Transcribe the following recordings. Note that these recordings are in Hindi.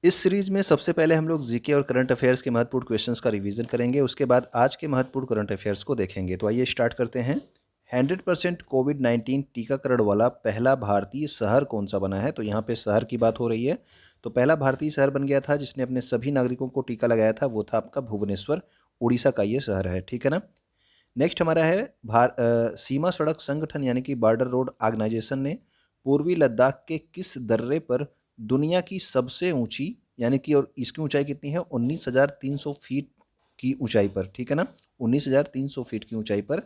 इस सीरीज में सबसे पहले हम लोग जीके और करंट अफेयर्स के महत्वपूर्ण क्वेश्चंस का रिवीजन करेंगे। उसके बाद आज के महत्वपूर्ण करंट अफेयर्स को देखेंगे। तो आइए स्टार्ट करते हैं। 100% कोविड-19 टीकाकरण वाला पहला भारतीय शहर कौन सा बना है? तो यहाँ पे शहर की बात हो रही है। तो पहला भारतीय शहर बन गया था जिसने अपने सभी नागरिकों को टीका लगाया था, वो था आपका भुवनेश्वर। उड़ीसा का ये शहर है, ठीक है ना। नेक्स्ट हमारा है सीमा सड़क संगठन यानी कि बॉर्डर रोड ऑर्गेनाइजेशन ने पूर्वी लद्दाख के किस दर्रे पर दुनिया की सबसे ऊंची यानी कि, और इसकी ऊंचाई कितनी है, 19,300 फीट की ऊंचाई पर, ठीक है ना, 19,300 फीट की ऊंचाई पर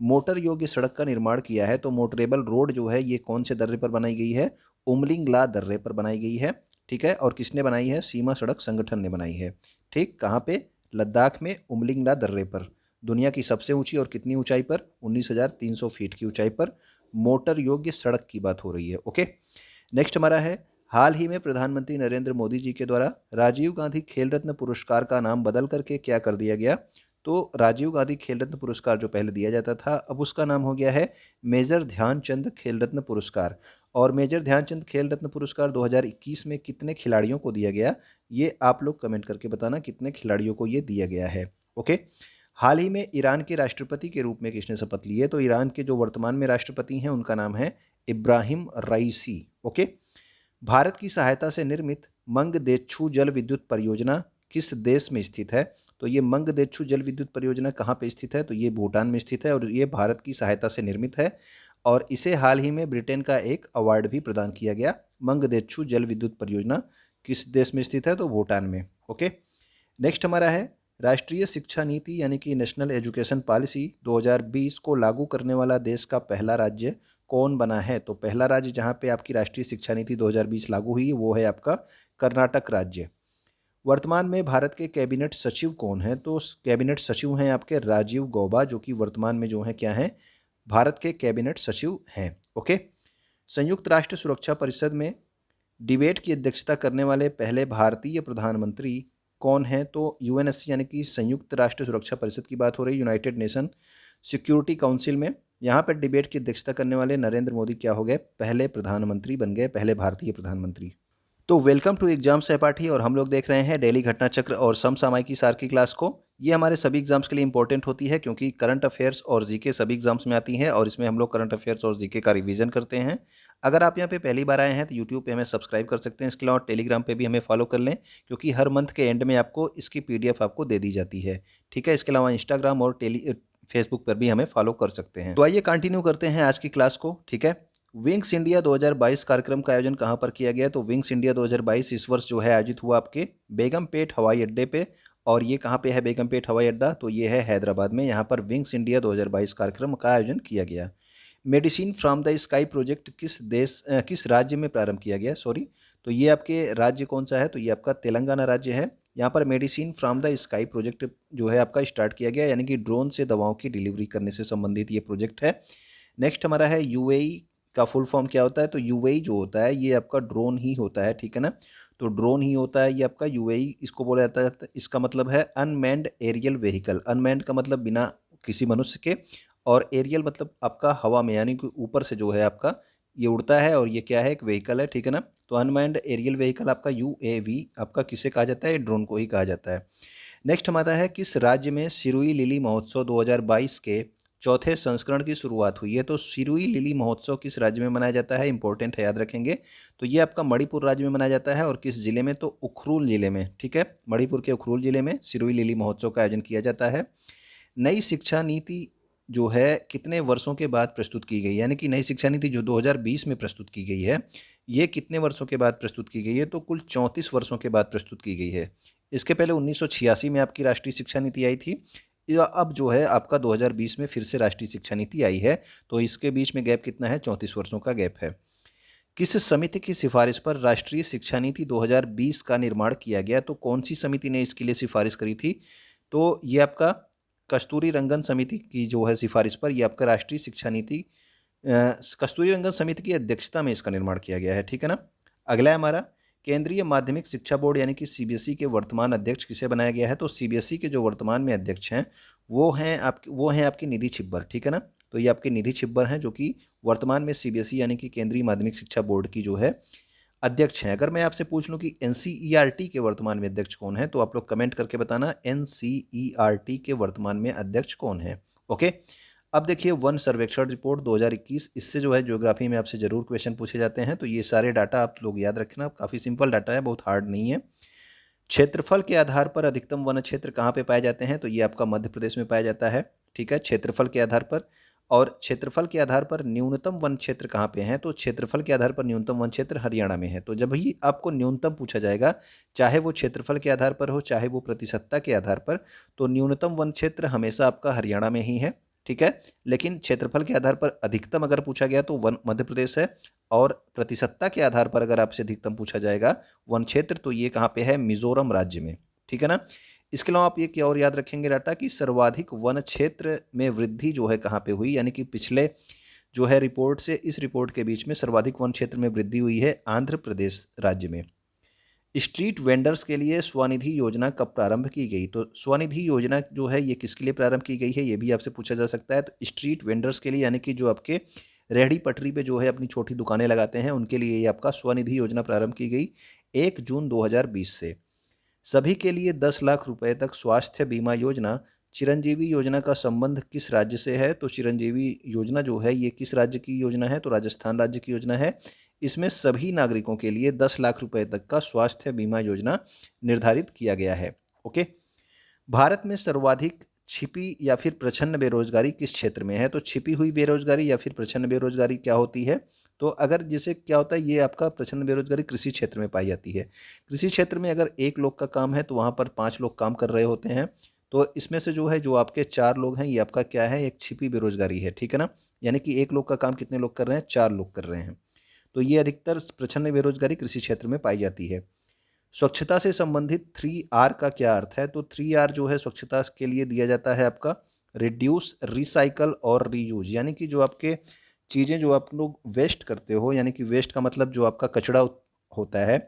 मोटर योग्य सड़क का निर्माण किया है। तो मोटरेबल रोड जो है ये कौन से दर्रे पर बनाई गई है? उमलिंगला दर्रे पर बनाई गई है, ठीक है। और किसने बनाई है? सीमा सड़क संगठन ने बनाई है। ठीक, कहाँ पे? लद्दाख में उमलिंगला दर्रे पर। दुनिया की सबसे ऊंची और कितनी ऊंचाई पर? 19,300 फीट की ऊंचाई पर मोटर योग्य सड़क की बात हो रही है। ओके, नेक्स्ट हमारा है, हाल ही में प्रधानमंत्री नरेंद्र मोदी जी के द्वारा राजीव गांधी खेल रत्न पुरस्कार का नाम बदल करके क्या कर दिया गया? तो राजीव गांधी खेल रत्न पुरस्कार जो पहले दिया जाता था, अब उसका नाम हो गया है मेजर ध्यानचंद खेल रत्न पुरस्कार। और मेजर ध्यानचंद खेल रत्न पुरस्कार 2021 में कितने खिलाड़ियों को दिया गया? ये आप लोग कमेंट करके बताना कितने खिलाड़ियों को ये दिया गया है। ओके, हाल ही में ईरान के राष्ट्रपति के रूप में किसने शपथ ली है? तो ईरान के जो वर्तमान में राष्ट्रपति हैं उनका नाम है इब्राहिम रईसी। ओके, भारत की सहायता से निर्मित मंगदेच्छू जल विद्युत परियोजना किस देश में स्थित है? तो ये मंगदेच्छू जल विद्युत परियोजना कहाँ पे स्थित है? तो ये भूटान में स्थित है और ये भारत की सहायता से निर्मित है। और इसे हाल ही में ब्रिटेन का एक अवार्ड भी प्रदान किया गया। मंगदेच्छू जल विद्युत परियोजना किस देश में स्थित है? तो भूटान में। ओके, नेक्स्ट हमारा है, राष्ट्रीय शिक्षा नीति यानी कि नेशनल एजुकेशन पॉलिसी 2020 को लागू करने वाला देश का पहला राज्य कौन बना है? तो पहला राज्य जहां पे आपकी राष्ट्रीय शिक्षा नीति 2020 लागू हुई वो है आपका कर्नाटक राज्य। वर्तमान में भारत के कैबिनेट सचिव कौन है? तो कैबिनेट सचिव हैं आपके राजीव गौबा, जो कि वर्तमान में जो है क्या है, भारत के कैबिनेट सचिव हैं। ओके, संयुक्त राष्ट्र सुरक्षा परिषद में डिबेट की अध्यक्षता करने वाले पहले भारतीय प्रधानमंत्री कौन हैं? तो यूएनएससी यानी कि संयुक्त राष्ट्र सुरक्षा परिषद की बात हो रही है, यूनाइटेड नेशन सिक्योरिटी काउंसिल में। यहाँ पर डिबेट की अध्यक्षता करने वाले नरेंद्र मोदी क्या हो गए? पहले प्रधानमंत्री बन गए, पहले भारतीय प्रधानमंत्री। तो वेलकम टू एग्जाम सहपाठी, और हम लोग देख रहे हैं डेली घटना चक्र और समसामयिकी सार की क्लास को। ये हमारे सभी एग्जाम्स के लिए इंपॉर्टेंट होती है क्योंकि करंट अफेयर्स और जीके सभी एग्जाम्स में आती हैं और इसमें हम लोग करंट अफेयर्स और जीके का रिवीजन करते हैं। अगर आप यहाँ पे पहली बार आए हैं तो यूट्यूब पे हमें सब्सक्राइब कर सकते हैं। इसके अलावा टेलीग्राम पे भी हमें फॉलो कर लें क्योंकि हर मंथ के एंड में आपको इसकी पीडीएफ आपको दे दी जाती है, ठीक है। इसके अलावा इंस्टाग्राम और फेसबुक पर भी हमें फॉलो कर सकते हैं। तो आइए कंटिन्यू करते हैं आज की क्लास को, ठीक है। विंग्स इंडिया 2022 कार्यक्रम का आयोजन कहाँ पर किया गया? तो विंग्स इंडिया 2022 इस वर्ष जो है आयोजित हुआ आपके बेगमपेट हवाई अड्डे पे। और ये कहाँ पे है बेगमपेट हवाई अड्डा? तो ये है हैदराबाद में। यहाँ पर विंग्स इंडिया 2022 कार्यक्रम का आयोजन किया गया। Medicine from the sky project किस राज्य में प्रारंभ किया गया? सॉरी, तो ये आपके राज्य कौन सा है? तो ये आपका तेलंगाना राज्य है। यहाँ पर medicine from the sky project जो है आपका स्टार्ट किया गया, यानी कि ड्रोन से दवाओं की डिलीवरी करने से संबंधित ये प्रोजेक्ट है। नेक्स्ट हमारा है, यूएई का फुल फॉर्म क्या होता है? तो यूएई जो होता है ये आपका ड्रोन ही होता है, ठीक है ना। तो ड्रोन ही होता है ये आपका यूएई, इसको बोला जाता है। इसका मतलब है अनमैन्ड एरियल व्हीकल। अनमैन्ड का मतलब बिना किसी मनुष्य के, और एरियल मतलब आपका हवा में, यानी कि ऊपर से जो है आपका ये उड़ता है, और ये क्या है? एक व्हीकल है, ठीक है ना। तो अनमैन्ड एरियल व्हीकल आपका यूएवी आपका किसे कहा जाता है? ड्रोन को ही कहा जाता है। नेक्स्ट हमारा है, किस राज्य में सिरुई लिली महोत्सव 2022 के चौथे संस्करण की शुरुआत हुई है? तो सिरुई लिली महोत्सव किस राज्य में मनाया जाता है? इंपॉर्टेंट है, याद रखेंगे। तो ये आपका मणिपुर राज्य में मनाया जाता है। और किस जिले में? तो उखरूल जिले में, ठीक है। मणिपुर के उखरूल जिले में सिरुई लिली महोत्सव का आयोजन किया जाता है। नई शिक्षा नीति जो है कितने वर्षों के बाद प्रस्तुत की गई? यानी कि नई शिक्षा नीति जो 2020 में प्रस्तुत की गई है, ये कितने वर्षों के बाद प्रस्तुत की गई है? तो कुल 34 वर्षों के बाद प्रस्तुत की गई है। इसके पहले 1986 में आपकी राष्ट्रीय शिक्षा नीति आई थी। अब जो है आपका 2020 में फिर से राष्ट्रीय शिक्षा नीति आई है। तो इसके बीच में गैप कितना है? 34 वर्षों का गैप है। किस समिति की सिफारिश पर राष्ट्रीय शिक्षा नीति 2020 का निर्माण किया गया? तो कौन सी समिति ने इसके लिए सिफारिश करी थी? तो ये आपका कस्तूरी रंगन समिति की जो है सिफारिश पर ये आपका राष्ट्रीय शिक्षा नीति कस्तूरी रंगन समिति की अध्यक्षता में इसका निर्माण किया गया है, ठीक है ना। अगला है हमारा, केंद्रीय माध्यमिक शिक्षा बोर्ड यानी कि सीबीएसई के वर्तमान अध्यक्ष किसे बनाया गया है? तो सीबीएसई के जो वर्तमान में अध्यक्ष हैं वो हैं आपकी निधि छिब्बर, ठीक है ना। तो ये आपके निधि छिब्बर हैं जो कि वर्तमान में सीबीएसई यानी कि केंद्रीय माध्यमिक शिक्षा बोर्ड की जो है अध्यक्ष हैं। अगर मैं आपसे पूछ लूं कि एनसीईआरटी के वर्तमान में अध्यक्ष कौन है, तो आप लोग कमेंट करके बताना एनसीईआरटी के वर्तमान में अध्यक्ष कौन है। ओके, अब देखिए वन सर्वेक्षण रिपोर्ट 2021, इससे जो है ज्योग्राफी में आपसे जरूर क्वेश्चन पूछे जाते हैं, तो ये सारे डाटा आप लोग याद रखना, काफ़ी सिंपल डाटा है, बहुत हार्ड नहीं है। क्षेत्रफल के आधार पर अधिकतम वन क्षेत्र कहाँ पे पाए जाते हैं, तो ये आपका मध्य प्रदेश में पाया जाता है। ठीक है, क्षेत्रफल के आधार पर। और क्षेत्रफल के आधार पर न्यूनतम वन क्षेत्र कहाँ पे हैं, तो क्षेत्रफल के आधार पर न्यूनतम वन क्षेत्र हरियाणा में है। तो जब भी आपको न्यूनतम पूछा जाएगा, चाहे वो क्षेत्रफल के आधार पर हो, चाहे वो प्रतिशतता के आधार पर, तो न्यूनतम वन क्षेत्र हमेशा आपका हरियाणा में ही है। ठीक है, लेकिन क्षेत्रफल के आधार पर अधिकतम अगर पूछा गया तो वन मध्य प्रदेश है, और प्रतिशतता के आधार पर अगर आपसे अधिकतम पूछा जाएगा वन क्षेत्र, तो ये कहाँ पे है, मिजोरम राज्य में। ठीक है ना। इसके अलावा आप ये क्या और याद रखेंगे डाटा कि सर्वाधिक वन क्षेत्र में वृद्धि जो है कहाँ पे हुई, यानी कि पिछले जो है रिपोर्ट से इस रिपोर्ट के बीच में सर्वाधिक वन क्षेत्र में वृद्धि हुई है आंध्र प्रदेश राज्य में। स्ट्रीट वेंडर्स के लिए स्वनिधि योजना कब प्रारंभ की गई, तो स्वनिधि योजना जो है ये किसके लिए प्रारंभ की गई है, ये भी आपसे पूछा जा सकता है। तो स्ट्रीट वेंडर्स के लिए, यानी कि जो आपके रेहड़ी पटरी पे जो है अपनी छोटी दुकानें लगाते हैं, उनके लिए ये आपका स्वनिधि योजना प्रारंभ की गई 1 जून 2020 से। सभी के लिए 10 लाख रुपए तक स्वास्थ्य बीमा योजना, चिरंजीवी योजना का संबंध किस राज्य से है, तो चिरंजीवी योजना जो है ये किस राज्य की योजना है, तो राजस्थान राज्य की योजना है। इसमें सभी नागरिकों के लिए 10 लाख रुपए तक का स्वास्थ्य बीमा योजना निर्धारित किया गया है। ओके, भारत में सर्वाधिक छिपी या फिर प्रछन्न बेरोजगारी किस क्षेत्र में है, तो छिपी हुई बेरोजगारी या फिर प्रछन्न बेरोजगारी क्या होती है, तो अगर जैसे क्या होता है, ये आपका प्रछन्न बेरोजगारी कृषि क्षेत्र में पाई जाती है। कृषि क्षेत्र में अगर 1 लोग का काम है तो वहाँ पर 5 लोग काम कर रहे होते हैं, तो इसमें से जो है जो आपके 4 लोग हैं, ये आपका क्या है, एक छिपी बेरोजगारी है। ठीक है ना, यानी कि 1 लोग का काम कितने लोग कर रहे हैं, 4 लोग कर रहे हैं। तो ये अधिकतर प्रछन्न बेरोजगारी कृषि क्षेत्र में पाई जाती है। स्वच्छता से संबंधित 3R का क्या अर्थ है, तो 3R जो है स्वच्छता के लिए दिया जाता है आपका रिड्यूस, रिसाइकल और रीयूज, यानी कि जो आपके चीज़ें जो आप लोग वेस्ट करते हो, यानी कि वेस्ट का मतलब जो आपका कचरा होता है,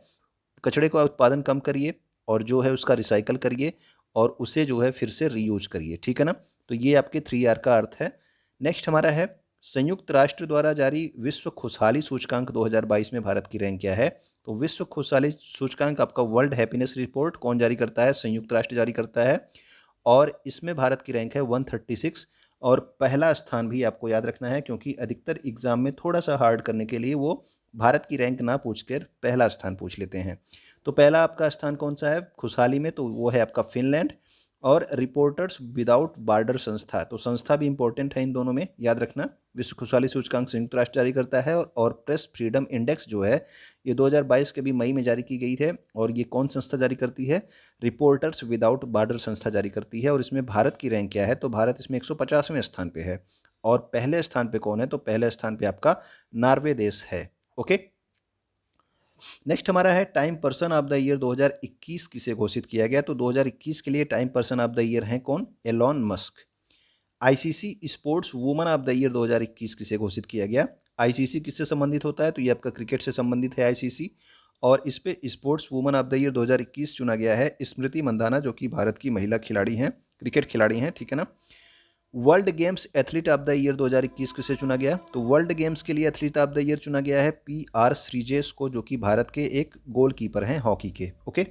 कचरे का उत्पादन कम करिए और जो है उसका रिसाइकल करिए और उसे जो है फिर से रीयूज करिए। ठीक है ना, तो ये आपके 3R का अर्थ है। नेक्स्ट हमारा है संयुक्त राष्ट्र द्वारा जारी विश्व खुशहाली सूचकांक 2022 में भारत की रैंक क्या है, तो विश्व खुशहाली सूचकांक आपका वर्ल्ड हैप्पीनेस रिपोर्ट कौन जारी करता है, संयुक्त राष्ट्र जारी करता है, और इसमें भारत की रैंक है 136। और पहला स्थान भी आपको याद रखना है, क्योंकि अधिकतर एग्जाम में थोड़ा सा हार्ड करने के लिए वो भारत की रैंक ना पूछकर पहला स्थान पूछ लेते हैं। तो पहला आपका स्थान कौन सा है खुशहाली में, तो वो है आपका फिनलैंड। और रिपोर्टर्स विदाउट बॉर्डर संस्था, तो संस्था भी इंपॉर्टेंट है इन दोनों में, याद रखना। विश्व खुशहाली सूचकांक संयुक्त राष्ट्र जारी करता है, और प्रेस फ्रीडम इंडेक्स जो है ये 2022 के भी मई में जारी की गई है, और ये कौन संस्था जारी करती है, रिपोर्टर्स विदाउट बॉर्डर संस्था जारी करती है। और इसमें भारत की रैंक क्या है, तो भारत इसमें 150वें स्थान पे है। और पहले स्थान पे कौन है, तो पहले स्थान पे आपका नॉर्वे देश है। ओके, नेक्स्ट हमारा है time person of the year 2021 किसे घोषित किया गया, तो 2021 के लिए time person of the year हैं कौन, Elon Musk. ICC sports woman of the year 2021 किसे घोषित किया गया। आईसीसी किससे संबंधित होता है, तो ये आपका क्रिकेट से संबंधित है आईसीसी, और इस पे sports woman of the year 2021 चुना गया है स्मृति मंदाना, जो कि भारत की महिला खिलाड़ी हैं, क्रिकेट खिलाड़ी हैं। ठीक है ना। World games athlete of the year 2021 किसे चुना गया, तो वर्ल्ड गेम्स के लिए एथलीट ऑफ द ईयर चुना गया है PR श्रीजेश को, जो कि भारत के एक गोलकीपर हैं हॉकी के। ओके,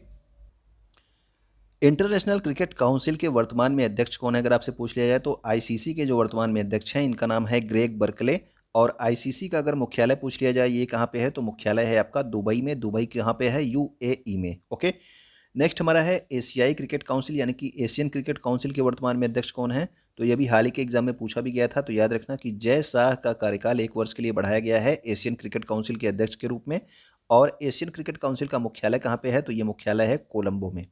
इंटरनेशनल क्रिकेट काउंसिल के वर्तमान में अध्यक्ष कौन है, अगर आपसे पूछ लिया जाए तो आईसीसी के जो वर्तमान में अध्यक्ष हैं इनका नाम है ग्रेग बर्कले। और आईसीसी का अगर मुख्यालय पूछ लिया जाए ये कहाँ पे है, तो मुख्यालय है आपका दुबई में। दुबई कहाँ पे है, UAE में। ओके, नेक्स्ट हमारा है एशियाई क्रिकेट काउंसिल, यानी कि एशियन क्रिकेट काउंसिल के वर्तमान में अध्यक्ष कौन है, तो ये भी हाल ही के एग्जाम में पूछा भी गया था। तो याद रखना कि जय शाह का कार्यकाल 1 वर्ष के लिए बढ़ाया गया है एशियन क्रिकेट काउंसिल के अध्यक्ष के रूप में। और एशियन क्रिकेट काउंसिल का मुख्यालय कहाँ पे है, तो ये मुख्यालय है कोलंबो में।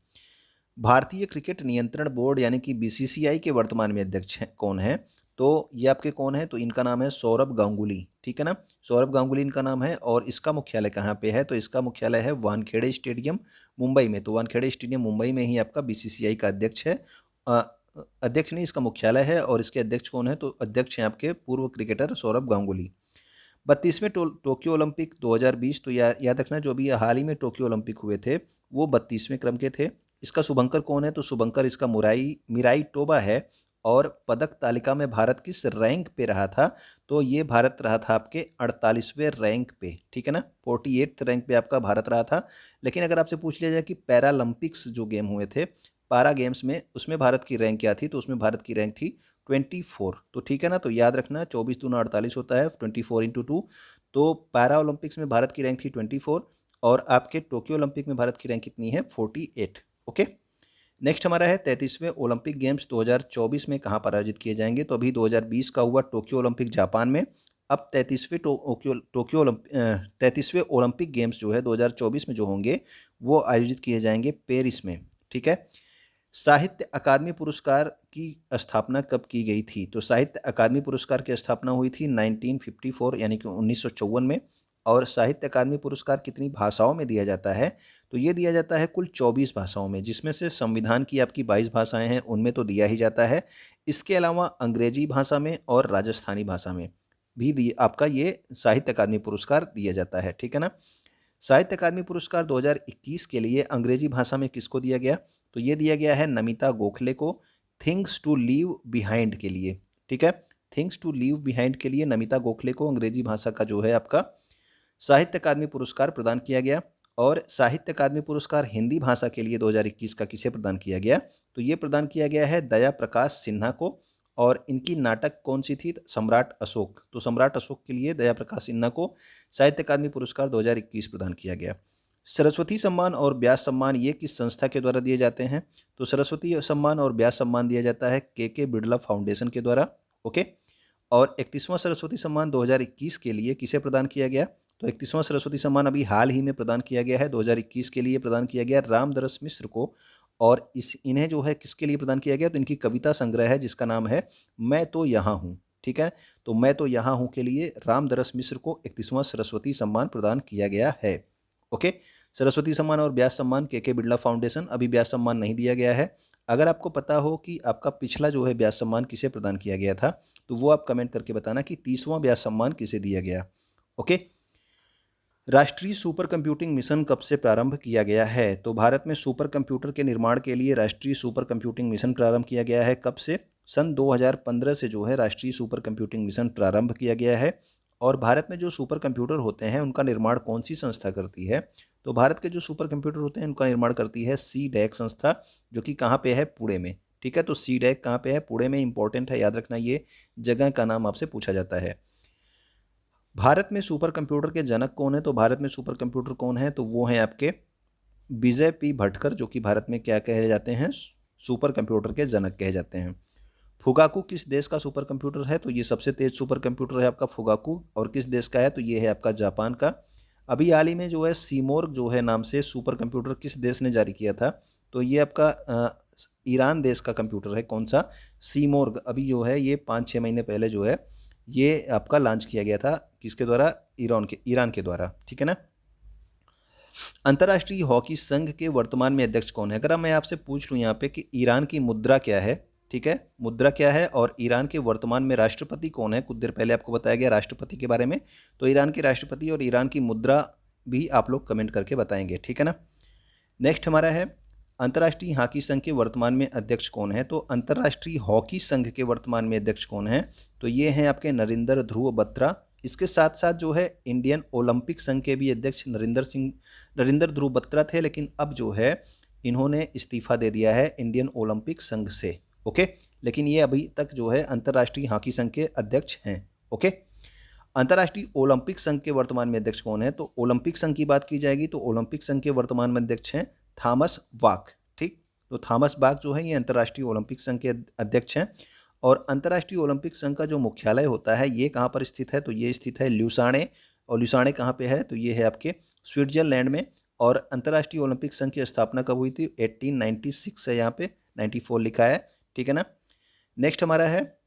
भारतीय क्रिकेट नियंत्रण बोर्ड यानी कि BCCI के वर्तमान में अध्यक्ष हैं कौन है, तो ये आपके कौन है, तो इनका नाम है सौरभ गांगुली। ठीक है ना, सौरभ गांगुली इनका नाम है। और इसका मुख्यालय कहाँ पे है, तो इसका मुख्यालय है वानखेड़े स्टेडियम मुंबई में। तो वानखेड़े स्टेडियम मुंबई में ही आपका BCCI का अध्यक्ष है, अ, अध्यक्ष नहीं, इसका मुख्यालय है। और इसके अध्यक्ष कौन है, तो अध्यक्ष हैं आपके पूर्व क्रिकेटर सौरभ गांगुली। 32वें टोक्यो ओलंपिक 2020, तो याद रखना जो भी हाल ही में टोक्यो ओलंपिक हुए थे वो 32वें क्रम के थे। इसका शुभंकर कौन है, तो शुभंकर इसका मिराई टोबा है। और पदक तालिका में भारत किस रैंक पे रहा था? तो ये भारत रहा था आपके 48वें रैंक पे, ठीक है ना, 48th रैंक पे आपका भारत रहा था। लेकिन अगर आपसे पूछ लिया जाए कि पैरालंपिक्स जो गेम हुए थे, पारा गेम्स में, उसमें भारत की रैंक क्या थी? तो उसमें भारत की रैंक थी 24। तो ठीक है ना, तो याद रखना 24 दूना 48 होता है, 24 इंटू 2। तो पैरा ओलंपिक्स में भारत की रैंक थी 24 और आपके टोक्यो ओलंपिक में भारत की रैंक कितनी है? 48। ओके। नेक्स्ट हमारा है 33वें ओलंपिक गेम्स 2024 में कहाँ पर आयोजित किए जाएंगे? तो अभी 2020 का हुआ टोक्यो ओलंपिक जापान में। अब 33वें ओलंपिक गेम्स जो है 2024 में जो होंगे वो आयोजित किए जाएंगे पेरिस में, ठीक है। साहित्य अकादमी पुरस्कार की स्थापना कब की गई थी? तो साहित्य अकादमी पुरस्कार की स्थापना हुई थी 1954 यानी कि 1954 में। और साहित्य अकादमी पुरस्कार कितनी भाषाओं में दिया जाता है? तो ये दिया जाता है कुल 24 भाषाओं में, जिसमें से संविधान की आपकी 22 भाषाएं हैं, उनमें तो दिया ही जाता है। इसके अलावा अंग्रेजी भाषा में और राजस्थानी भाषा में भी आपका ये साहित्य अकादमी पुरस्कार दिया जाता है, ठीक है ना। साहित्य अकादमी पुरस्कार 2021 के लिए अंग्रेजी भाषा में किसको दिया गया? तो ये दिया गया है नमिता गोखले को, थिंग्स टू लीव बिहाइंड के लिए, ठीक है। थिंग्स टू लीव बिहाइंड के लिए नमिता गोखले को अंग्रेजी भाषा का जो है आपका साहित्य अकादमी पुरस्कार प्रदान किया गया। और साहित्य अकादमी पुरस्कार हिंदी भाषा के लिए 2021 का किसे प्रदान किया गया? तो ये प्रदान किया गया है दया प्रकाश सिन्हा को। और इनकी नाटक कौन सी थी? सम्राट अशोक। तो सम्राट अशोक के लिए दया प्रकाश सिन्हा को साहित्य अकादमी पुरस्कार 2021 प्रदान किया गया। सरस्वती सम्मान और व्यास सम्मान ये किस संस्था के द्वारा दिए जाते हैं? तो सरस्वती सम्मान और व्यास सम्मान दिया जाता है के बिड़ला फाउंडेशन के द्वारा। ओके। और 31वां सरस्वती सम्मान 2021 के लिए किसे प्रदान किया गया? तो 31वां सरस्वती सम्मान अभी हाल ही में प्रदान किया गया है, 2021 के लिए प्रदान किया गया रामदरस मिश्र को। और इन्हें जो है किसके लिए प्रदान किया गया? तो इनकी कविता संग्रह है जिसका नाम है मैं तो यहाँ हूँ, ठीक है। तो मैं तो यहाँ हूँ के लिए रामदरस मिश्र को 31वां सरस्वती सम्मान प्रदान किया गया है। ओके। सरस्वती सम्मान और व्यास सम्मान के बिड़ला फाउंडेशन, अभी व्यास सम्मान नहीं दिया गया है। अगर आपको पता हो कि आपका पिछला जो है व्यास सम्मान किसे प्रदान किया गया था, तो वो आप कमेंट करके बताना कि 30वां व्यास सम्मान किसे दिया गया। ओके। राष्ट्रीय सुपर कंप्यूटिंग मिशन कब से प्रारंभ किया गया है? तो भारत में सुपर कंप्यूटर के निर्माण के लिए राष्ट्रीय सुपर कंप्यूटिंग मिशन प्रारंभ किया गया है। कब से? सन 2015 से जो है राष्ट्रीय सुपर कंप्यूटिंग मिशन प्रारंभ किया गया है। और भारत में जो सुपर कंप्यूटर होते हैं उनका निर्माण कौन सी संस्था करती है? तो भारत के जो सुपर कंप्यूटर होते हैं उनका निर्माण करती है सी डैक संस्था, जो कि कहाँ पे है? पुणे में, ठीक है। तो सी डैक कहाँ पे है? पुणे में। इंपॉर्टेंट है, याद रखना, ये जगह का नाम आपसे पूछा जाता है। भारत में सुपर कंप्यूटर के जनक कौन है? तो भारत में सुपर कंप्यूटर कौन है? तो वो हैं आपके विजय पी भटकर, जो कि भारत में क्या कहे जाते हैं? सुपर कंप्यूटर के जनक कहे जाते हैं। फुगाकू किस देश का सुपर कंप्यूटर है? तो ये सबसे तेज सुपर कंप्यूटर है आपका फुगाकू। और किस देश का है? तो ये है आपका जापान का। अभी हाल ही में जो है सीमोर्ग जो है नाम से सुपर कंप्यूटर किस देश ने जारी किया था? तो ये आपका ईरान देश का कंप्यूटर है। कौन सा? सीमोर्ग। अभी जो है ये 5-6 महीने पहले जो है ये आपका लॉन्च किया गया था, किसके द्वारा? ईरान के द्वारा, ठीक है ना। अंतर्राष्ट्रीय हॉकी संघ के वर्तमान में अध्यक्ष कौन है? अगर मैं आपसे पूछ लूं यहाँ पे कि ईरान की मुद्रा क्या है, ठीक है, मुद्रा क्या है, और ईरान के वर्तमान में राष्ट्रपति कौन है? कुछ देर पहले आपको बताया गया राष्ट्रपति के बारे में। तो ईरान के राष्ट्रपति और ईरान की मुद्रा भी आप लोग कमेंट करके बताएंगे, ठीक है ना। नेक्स्ट हमारा है अंतर्राष्ट्रीय हॉकी संघ के वर्तमान में अध्यक्ष कौन है? तो अंतर्राष्ट्रीय हॉकी संघ के वर्तमान में अध्यक्ष कौन है? तो ये हैं आपके नरेंद्र ध्रुव बत्रा। इसके साथ साथ जो है इंडियन ओलंपिक संघ के भी अध्यक्ष नरेंद्र ध्रुव बत्रा थे, लेकिन अब जो है इन्होंने इस्तीफा दे दिया है इंडियन ओलंपिक संघ से। ओके। लेकिन ये अभी तक जो है अंतर्राष्ट्रीय हॉकी संघ के अध्यक्ष हैं। ओके। अंतर्राष्ट्रीय ओलंपिक संघ के वर्तमान में अध्यक्ष कौन है? तो ओलंपिक संघ की बात की जाएगी तो ओलंपिक संघ के वर्तमान में अध्यक्ष हैं थॉमस बाक, ठीक। तो थॉमस बाक जो है ये अंतर्राष्ट्रीय ओलंपिक संघ के अध्यक्ष हैं। और अंतर्राष्ट्रीय ओलंपिक संघ का जो मुख्यालय होता है ये कहाँ पर स्थित है? तो ये स्थित है ल्यूसाने। और ल्यूसाने कहाँ पे है? तो ये है आपके स्विट्जरलैंड में। और अंतर्राष्ट्रीय ओलंपिक संघ की स्थापना कब हुई थी? 1896 है, यहाँ पे 94 लिखा है, ठीक है ना। नेक्स्ट हमारा है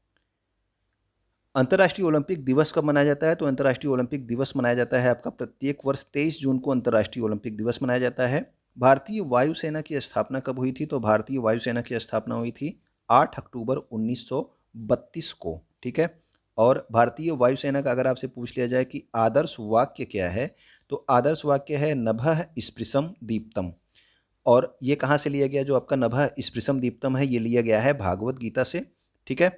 अंतर्राष्ट्रीय ओलंपिक दिवस कब मनाया जाता है? तो अंतर्राष्ट्रीय ओलंपिक दिवस मनाया जाता है आपका प्रत्येक वर्ष 23 जून को अंतर्राष्ट्रीय ओलंपिक दिवस मनाया जाता है। भारतीय वायुसेना की स्थापना कब हुई थी? तो भारतीय वायुसेना की स्थापना हुई थी 8 अक्टूबर 1932 को, ठीक है। और भारतीय वायुसेना का अगर आपसे पूछ लिया जाए कि आदर्श वाक्य क्या है, तो आदर्श वाक्य है नभः स्पृशम दीप्तम। और ये कहाँ से लिया गया? जो आपका नभः स्पृशम दीप्तम है ये लिया गया है भागवत गीता से, ठीक है।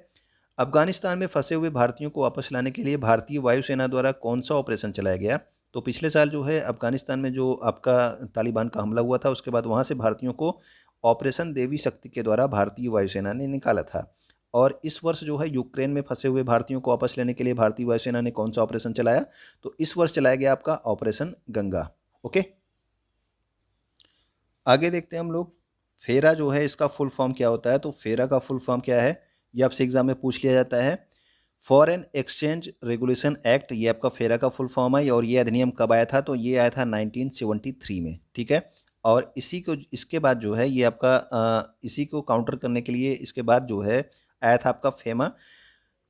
अफगानिस्तान में फंसे हुए भारतीयों को वापस लाने के लिए भारतीय वायुसेना द्वारा कौन सा ऑपरेशन चलाया गया? तो पिछले साल जो है अफगानिस्तान में जो आपका तालिबान का हमला हुआ था, उसके बाद वहाँ से भारतीयों को ऑपरेशन देवी शक्ति के द्वारा भारतीय वायुसेना ने निकाला था। और इस वर्ष जो है यूक्रेन में फंसे हुए भारतीयों को वापस लेने के लिए भारतीय वायुसेना ने कौन सा ऑपरेशन चलाया? तो इस वर्ष चलाया गया आपका ऑपरेशन गंगा। ओके, आगे देखते हैं हम लोग। फेरा जो है इसका फुल फॉर्म क्या होता है? तो फेरा का फुल फॉर्म क्या है, ये आपसे एग्जाम में पूछ लिया जाता है। फॉरेन एक्सचेंज रेगुलेशन एक्ट, ये आपका फेरा का फुल फॉर्म है। और ये अधिनियम कब आया था? तो ये आया था 1973 में, ठीक है। और इसी को, इसके बाद जो है ये आपका इसी को काउंटर करने के लिए इसके बाद जो है आया था आपका FEMA,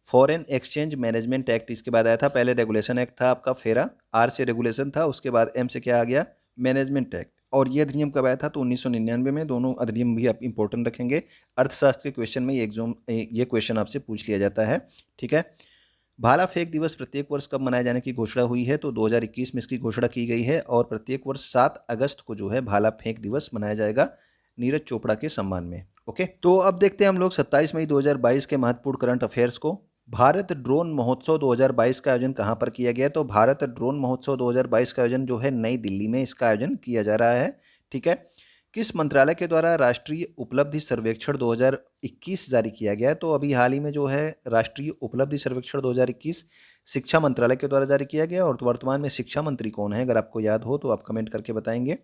foreign exchange management act. इसके बाद आया था, पहले रेगुलेशन एक्ट था आपका फेरा, आर से रेगुलेशन था, उसके बाद एम से क्या आ गया? Management act. और ये अधिनियम कब आया था? तो 1999 में। दोनों अधिनियम भी आप इंपॉर्टेंट रखेंगे, अर्थशास्त्र के क्वेश्चन में ये क्वेश्चन आपसे पूछ लिया जाता है, ठीक है। भाला फेंक दिवस प्रत्येक वर्ष कब मनाए जाने की घोषणा हुई है? तो 2021 में इसकी घोषणा की गई है। और प्रत्येक वर्ष 7 अगस्त को जो है भाला फेंक दिवस मनाया जाएगा नीरज चोपड़ा के सम्मान में। ओके, तो अब देखते हैं हम लोग 27 मई 2022 के महत्वपूर्ण करंट अफेयर्स को। भारत ड्रोन महोत्सव 2022 का आयोजन कहाँ पर किया गया? तो भारत ड्रोन महोत्सव 2022 का आयोजन जो है नई दिल्ली में इसका आयोजन किया जा रहा है, ठीक है। किस मंत्रालय के द्वारा राष्ट्रीय उपलब्धि सर्वेक्षण 2021 जारी किया गया है? तो अभी हाल ही में जो है राष्ट्रीय उपलब्धि सर्वेक्षण 2021 शिक्षा मंत्रालय के द्वारा जारी किया गया। और वर्तमान में शिक्षा मंत्री कौन है? अगर आपको याद हो तो आप कमेंट करके बताएंगे,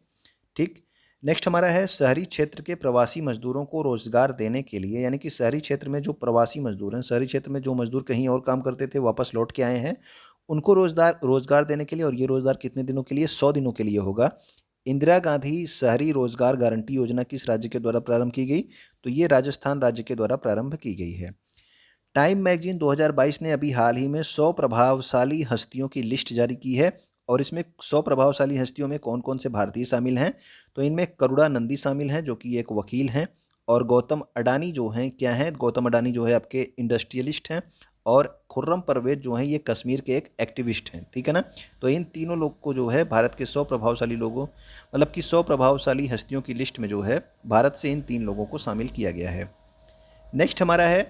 ठीक। नेक्स्ट हमारा है, शहरी क्षेत्र के प्रवासी मजदूरों को रोजगार देने के लिए, यानी कि शहरी क्षेत्र में जो प्रवासी मजदूर हैं, शहरी क्षेत्र में जो मजदूर कहीं और काम करते थे वापस लौट के आए हैं, उनको रोजगार देने के लिए। और ये रोजगार कितने दिनों के लिए? 100 दिनों के लिए होगा। इंदिरा गांधी शहरी रोजगार गारंटी योजना किस राज्य के द्वारा प्रारंभ की गई? तो ये राजस्थान राज्य के द्वारा प्रारंभ की गई है। टाइम मैगजीन 2022 ने अभी हाल ही में 100 प्रभावशाली हस्तियों की लिस्ट जारी की है। और इसमें 100 प्रभावशाली हस्तियों में कौन कौन से भारतीय शामिल हैं? तो इनमें करुणानंदी शामिल हैं, जो कि एक वकील हैं। और गौतम अडानी जो हैं, क्या हैं? गौतम अडानी जो है आपके इंडस्ट्रियलिस्ट हैं। और खुर्रम परवेज जो हैं, ये कश्मीर के एक एक्टिविस्ट हैं, ठीक है ना। तो इन तीनों लोग को जो है भारत के 100 प्रभावशाली लोगों, मतलब कि 100 प्रभावशाली हस्तियों की लिस्ट में जो है भारत से इन 3 लोगों को शामिल किया गया है। नेक्स्ट हमारा है,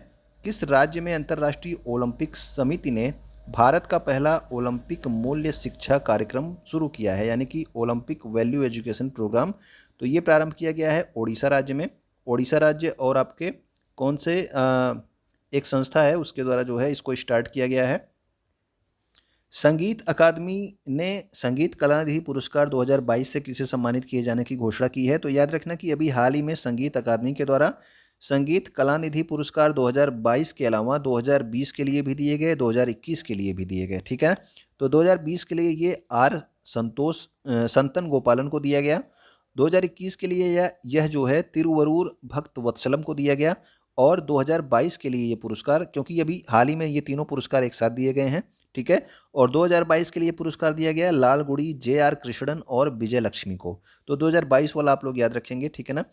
किस राज्य में अंतर्राष्ट्रीय ओलंपिक समिति ने भारत का पहला ओलंपिक मूल्य शिक्षा कार्यक्रम शुरू किया है, यानी कि ओलंपिक वैल्यू एजुकेशन प्रोग्राम? तो ये प्रारंभ किया गया है ओडिशा राज्य में। ओडिशा राज्य और आपके कौन से एक संस्था है उसके द्वारा जो है इसको स्टार्ट किया गया है। संगीत अकादमी ने संगीत कलानिधि पुरस्कार 2022 से किसे सम्मानित किए जाने की घोषणा की है? तो याद रखना कि अभी हाल ही में संगीत अकादमी के द्वारा संगीत कलानिधि पुरस्कार 2022 के अलावा 2020 के लिए भी दिए गए, 2021 के लिए भी दिए गए, ठीक है। तो 2020 के लिए ये आर संतन गोपालन को दिया गया। 2021 के लिए यह जो है तिरुवरूर भक्त वत्सलम को दिया गया। और 2022 के लिए ये पुरस्कार, क्योंकि अभी हाल ही में ये तीनों पुरस्कार एक साथ दिए गए हैं, ठीक है। और 2022 के लिए पुरस्कार दिया गया लालगुड़ी जे.आर. कृष्णन और विजय लक्ष्मी को। तो 2022 वाला आप लोग याद रखेंगे, ठीक है ना।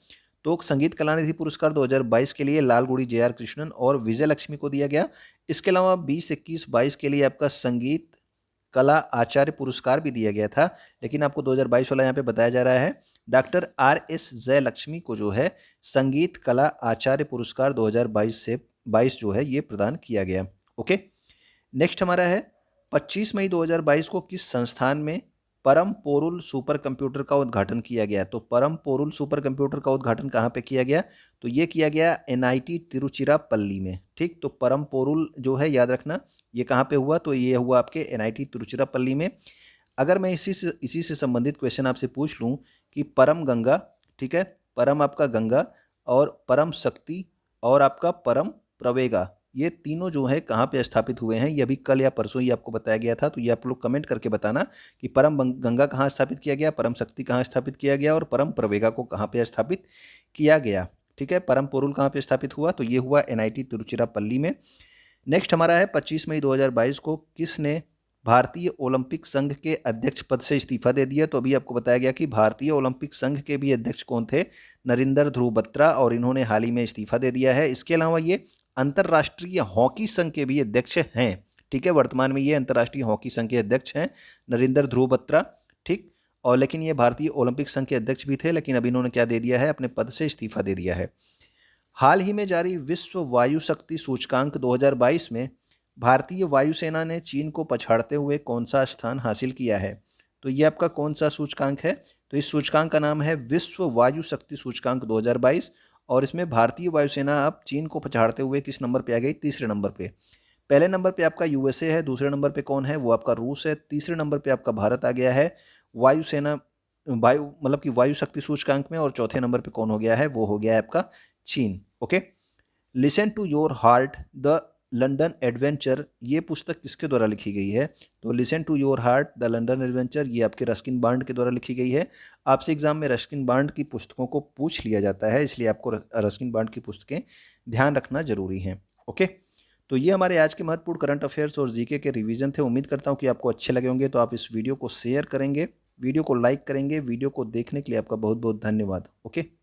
तो संगीत कलानिधि पुरस्कार 2022 के लिए लालगुड़ी जे.आर. कृष्णन और विजय लक्ष्मी को दिया गया। इसके अलावा 20, 21, 22 के लिए आपका संगीत कला आचार्य पुरस्कार भी दिया गया था। लेकिन आपको 2022 वाला यहाँ पे बताया जा रहा है, डॉक्टर R.S. जयलक्ष्मी को जो है संगीत कला आचार्य पुरस्कार 2022 से 22 जो है ये प्रदान किया गया। ओके, नेक्स्ट हमारा है, 25 मई 2022 को किस संस्थान में परम पोरुल सुपर कंप्यूटर का उद्घाटन किया गया? तो परम पोरुल सुपर कंप्यूटर का उद्घाटन कहाँ पे किया गया? तो ये किया गया NIT तिरुचिरापल्ली में, ठीक। तो परम पोरुल जो है याद रखना ये कहाँ पे हुआ? तो ये हुआ आपके NIT तिरुचिरापल्ली में। अगर मैं इसी से संबंधित क्वेश्चन आपसे पूछ लूँ कि परम गंगा, ठीक है, परम आपका गंगा और परम शक्ति और आपका परम प्रवेगा, ये तीनों जो है कहाँ पे स्थापित हुए हैं? ये अभी कल या परसों ही आपको बताया गया था। तो ये आप लोग कमेंट करके बताना कि परम गंगा कहाँ स्थापित किया गया, परम शक्ति कहाँ स्थापित किया गया और परम प्रवेगा को कहाँ पे स्थापित किया गया, ठीक है। परम पोरुल कहाँ पे स्थापित हुआ? तो ये हुआ NIT तिरुचिरापल्ली में। नेक्स्ट हमारा है, 25 मई 2022 को किसने भारतीय ओलंपिक संघ के अध्यक्ष पद से इस्तीफा दे दिया? तो अभी आपको बताया गया कि भारतीय ओलंपिक संघ के भी अध्यक्ष कौन थे? नरेंद्र ध्रुव बत्रा, और इन्होंने हाल ही में इस्तीफा दे दिया है। इसके अलावा ये अंतर्राष्ट्रीय हॉकी संघ के भी अध्यक्ष हैं, ठीक है। वर्तमान में ये अंतर्राष्ट्रीय हॉकी संघ के अध्यक्ष हैं नरेंद्र ध्रुव बत्रा, ठीक। और लेकिन ये भारतीय ओलंपिक संघ के अध्यक्ष भी थे, लेकिन अभी इन्होंने क्या दे दिया है? अपने पद से इस्तीफा दे दिया है। हाल ही में जारी विश्व वायु शक्ति सूचकांक 2022 में भारतीय वायुसेना ने चीन को पछाड़ते हुए कौन सा स्थान हासिल किया है? तो ये आपका कौन सा सूचकांक है? तो इस सूचकांक का नाम है विश्व वायु शक्ति सूचकांक 2022 और इसमें भारतीय वायुसेना अब चीन को पछाड़ते हुए किस नंबर पे आ गई? तीसरे नंबर पे। पहले नंबर पे आपका यूएसए है, दूसरे नंबर पे कौन है? वो आपका रूस है, तीसरे नंबर पे आपका भारत आ गया है वायुसेना वायु मतलब कि वायु शक्ति सूचकांक में, और चौथे नंबर पे कौन हो गया है? वो हो गया है आपका चीन। Okay. Listen to your heart the London adventure, ये पुस्तक किसके द्वारा लिखी गई है? तो listen to your heart the London adventure, ये आपके रस्किन बांड के द्वारा लिखी गई है। आपसे एग्जाम में रस्किन बांड की पुस्तकों को पूछ लिया जाता है, इसलिए आपको रस्किन बांड की पुस्तकें ध्यान रखना जरूरी है। ओके। तो ये हमारे आज के महत्वपूर्ण करंट अफेयर्स और जीके के रिवीजन थे। उम्मीद करता हूँ कि आपको अच्छे लगे होंगे। तो आप इस वीडियो को शेयर करेंगे, वीडियो को लाइक करेंगे। वीडियो को देखने के लिए आपका बहुत बहुत धन्यवाद। ओके।